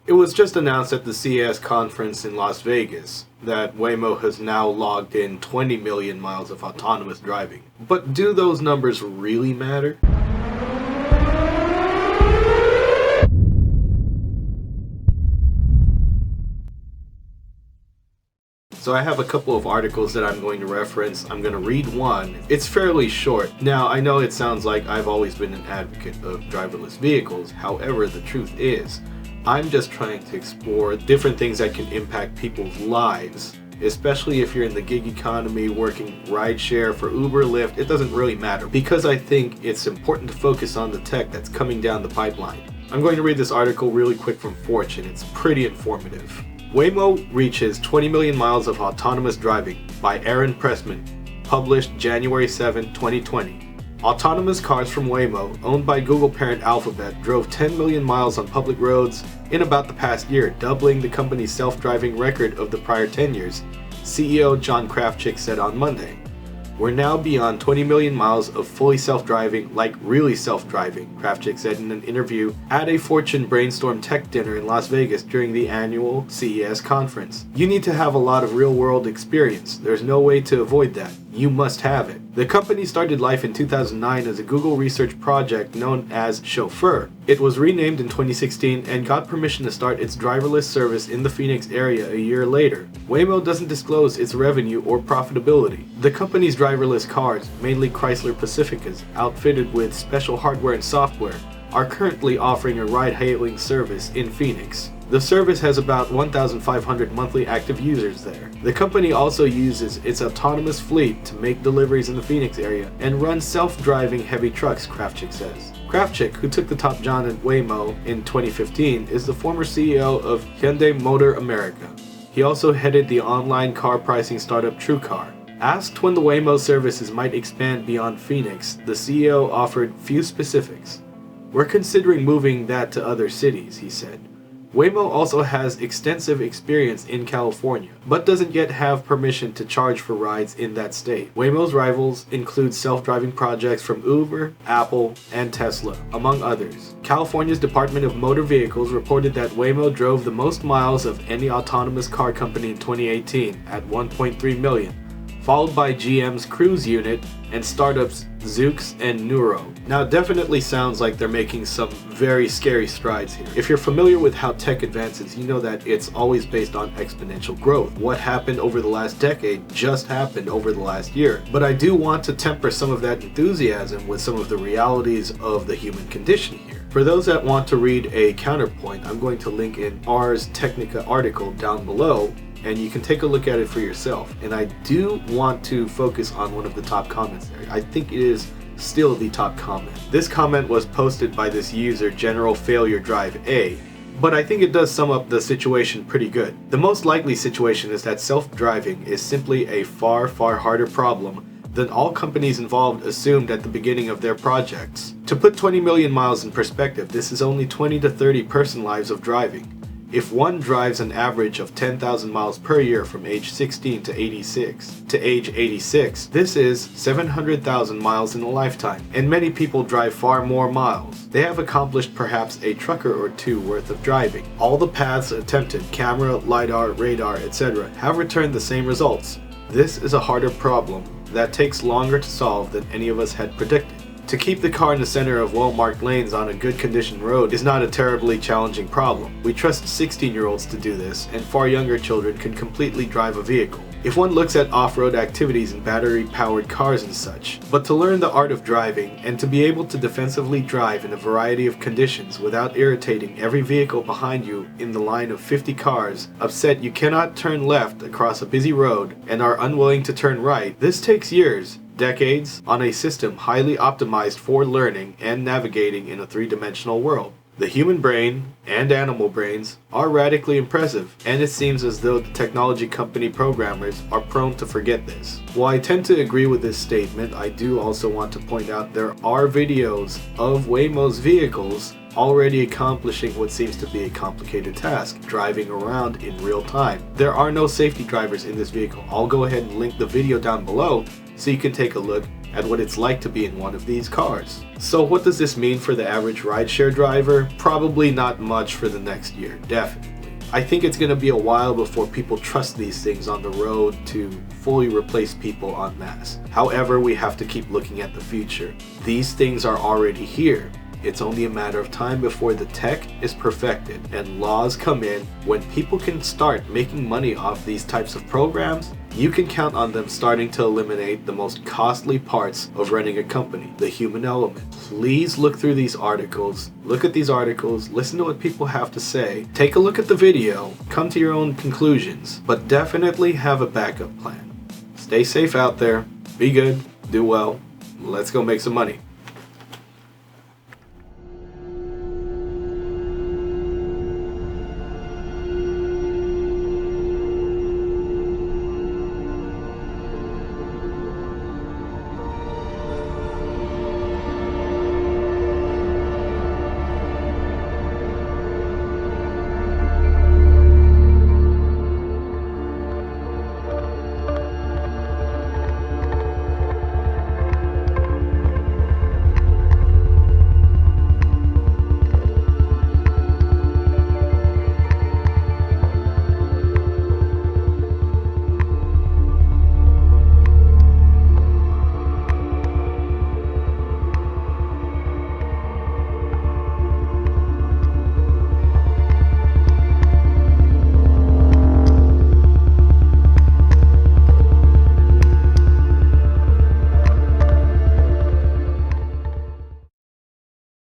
It was just announced at the CES conference in Las Vegas that Waymo has now logged in 20 million miles of autonomous driving. But do those numbers really matter? So I have a couple of articles that I'm going to reference. I'm going to read one. It's fairly short. Now, I know it sounds like I've always been an advocate of driverless vehicles. However, the truth is, I'm just trying to explore different things that can impact people's lives, especially if you're in the gig economy, working rideshare for Uber, Lyft. It doesn't really matter, because I think it's important to focus on the tech that's coming down the pipeline. I'm going to read this article really quick from Fortune. It's pretty informative. Waymo reaches 20 million miles of autonomous driving by Aaron Pressman, published January 7, 2020. Autonomous cars from Waymo, owned by Google parent Alphabet, drove 10 million miles on public roads in about the past year, doubling the company's self-driving record of the prior 10 years, CEO John Krafcik said on Monday. We're now beyond 20 million miles of fully self-driving, like really self-driving, Krafcik said in an interview at a Fortune Brainstorm Tech Dinner in Las Vegas during the annual CES conference. You need to have a lot of real-world experience. There's no way to avoid that. You must have it. The company started life in 2009 as a Google research project known as Chauffeur. It was renamed in 2016 and got permission to start its driverless service in the Phoenix area a year later. Waymo doesn't disclose its revenue or profitability. The company's driverless cars, mainly Chrysler Pacificas, outfitted with special hardware and software, are currently offering a ride-hailing service in Phoenix. The service has about 1,500 monthly active users there. The company also uses its autonomous fleet to make deliveries in the Phoenix area and run self-driving heavy trucks, Krafcik says. Krafcik, who took the top job at Waymo in 2015, is the former CEO of Hyundai Motor America. He also headed the online car pricing startup TrueCar. Asked when the Waymo services might expand beyond Phoenix, the CEO offered few specifics. We're considering moving that to other cities, he said. Waymo also has extensive experience in California, but doesn't yet have permission to charge for rides in that state. Waymo's rivals include self-driving projects from Uber, Apple, and Tesla, among others. California's Department of Motor Vehicles reported that Waymo drove the most miles of any autonomous car company in 2018 at 1.3 million, followed by GM's Cruise unit and startups Zoox and Nuro. Now, it definitely sounds like they're making some very scary strides here. If you're familiar with how tech advances, you know that it's always based on exponential growth. What happened over the last decade just happened over the last year. But I do want to temper some of that enthusiasm with some of the realities of the human condition here. For those that want to read a counterpoint, I'm going to link in Ars Technica article down below, and you can take a look at it for yourself. And I do want to focus on one of the top comments there. I think it is still the top comment. This comment was posted by this user, General Failure Drive A, but I think it does sum up the situation pretty good. The most likely situation is that self-driving is simply a far, far harder problem than all companies involved assumed at the beginning of their projects. To put 20 million miles in perspective, this is only 20 to 30 person lives of driving. If one drives an average of 10,000 miles per year from age 16 to age 86, this is 700,000 miles in a lifetime, and many people drive far more miles. They have accomplished perhaps a trucker or two worth of driving. All the paths attempted, camera, LiDAR, radar, etc., have returned the same results. This is a harder problem that takes longer to solve than any of us had predicted. To keep the car in the center of well-marked lanes on a good condition road is not a terribly challenging problem. We trust 16-year-olds to do this, and far younger children can completely drive a vehicle. If one looks at off-road activities and battery-powered cars and such. But to learn the art of driving, and to be able to defensively drive in a variety of conditions without irritating every vehicle behind you in the line of 50 cars, upset you cannot turn left across a busy road and are unwilling to turn right, this takes years, decades, on a system highly optimized for learning and navigating in a three-dimensional world. The human brain and animal brains are radically impressive, and it seems as though the technology company programmers are prone to forget this. While I tend to agree with this statement, I do also want to point out there are videos of Waymo's vehicles already accomplishing what seems to be a complicated task, driving around in real time. There are no safety drivers in this vehicle. I'll go ahead and link the video down below so you can take a look at what it's like to be in one of these cars. So what does this mean for the average rideshare driver? Probably not much for the next year, definitely. I think it's going to be a while before people trust these things on the road to fully replace people en masse. However, we have to keep looking at the future. These things are already here. It's only a matter of time before the tech is perfected and laws come in. When people can start making money off these types of programs, you can count on them starting to eliminate the most costly parts of running a company, the human element. Please look through these articles, look at these articles, listen to what people have to say, take a look at the video, come to your own conclusions, but definitely have a backup plan. Stay safe out there, be good, do well, let's go make some money.